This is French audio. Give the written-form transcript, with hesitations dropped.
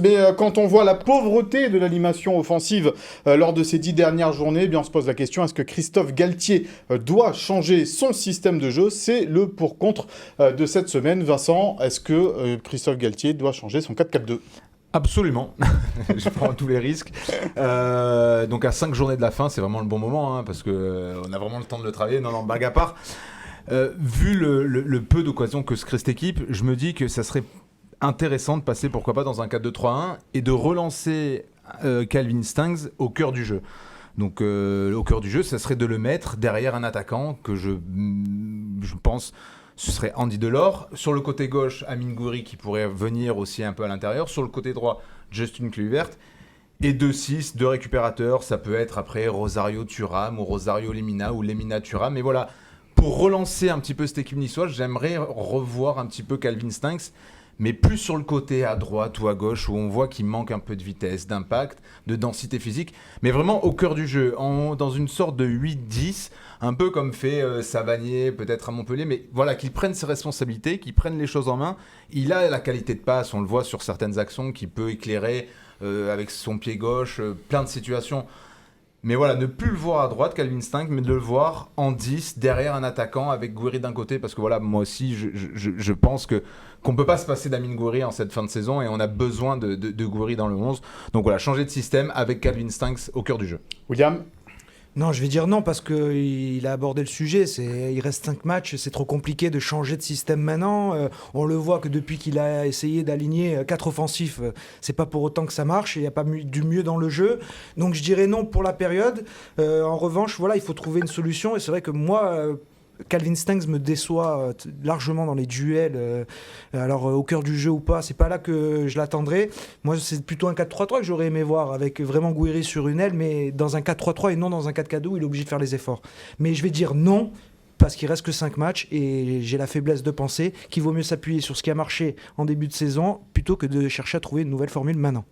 Mais quand on voit la pauvreté de l'animation offensive lors de ces 10 dernières journées, eh bien on se pose la question, est-ce que Christophe Galtier doit changer son système de jeu? C'est le pour-contre de cette semaine. Vincent, est-ce que Christophe Galtier doit changer son 4-4-2? Absolument, je prends tous les risques. Donc à 5 journées de la fin, c'est vraiment le bon moment, hein, parce qu'on a vraiment le temps de le travailler. Non, blague à part. Vu le peu d'occasions que se crée cette équipe, je me dis que ça serait intéressant de passer, pourquoi pas, dans un 4-2-3-1 et de relancer Calvin Stangs au cœur du jeu. Donc au cœur du jeu, ça serait de le mettre derrière un attaquant que je pense ce serait Andy Delors. Sur le côté gauche, Amine Gouiri qui pourrait venir aussi un peu à l'intérieur. Sur le côté droit, Justin Kluivert. Et 2-6, 2 récupérateurs. Ça peut être après Rosario Thuram ou Rosario Lemina ou Lemina Thuram. Mais voilà, pour relancer un petit peu cette équipe niçoise, j'aimerais revoir un petit peu Calvin Stanks, mais plus sur le côté à droite ou à gauche où on voit qu'il manque un peu de vitesse, d'impact, de densité physique, mais vraiment au cœur du jeu, dans une sorte de 8-10, un peu comme fait Savanier peut-être à Montpellier, mais voilà, qu'il prenne ses responsabilités, qu'il prenne les choses en main. Il a la qualité de passe, on le voit sur certaines actions, qu'il peut éclairer avec son pied gauche, plein de situations. Mais voilà, ne plus le voir à droite, Calvin Stanks, mais de le voir en 10, derrière un attaquant, avec Gouiri d'un côté, parce que voilà, moi aussi, je pense qu'on ne peut pas se passer d'Amine Gouiri en cette fin de saison, et on a besoin de Gouiri dans le 11. Donc voilà, changer de système avec Calvin Stanks au cœur du jeu. William? Non, je vais dire non parce qu'il a abordé le sujet. Il reste 5 matchs, c'est trop compliqué de changer de système maintenant. On le voit que depuis qu'il a essayé d'aligner 4 offensifs, c'est pas pour autant que ça marche. Il n'y a pas du mieux dans le jeu. Donc je dirais non pour la période. En revanche, voilà, il faut trouver une solution. Et c'est vrai que moi, Calvin Stanks me déçoit largement dans les duels. Alors au cœur du jeu ou pas, c'est pas là que je l'attendrai. Moi, c'est plutôt un 4-3-3 que j'aurais aimé voir avec vraiment Gouiri sur une aile, mais dans un 4-3-3 et non dans un 4-4-2 où il est obligé de faire les efforts. Mais je vais dire non parce qu'il reste que 5 matchs et j'ai la faiblesse de penser qu'il vaut mieux s'appuyer sur ce qui a marché en début de saison plutôt que de chercher à trouver une nouvelle formule maintenant.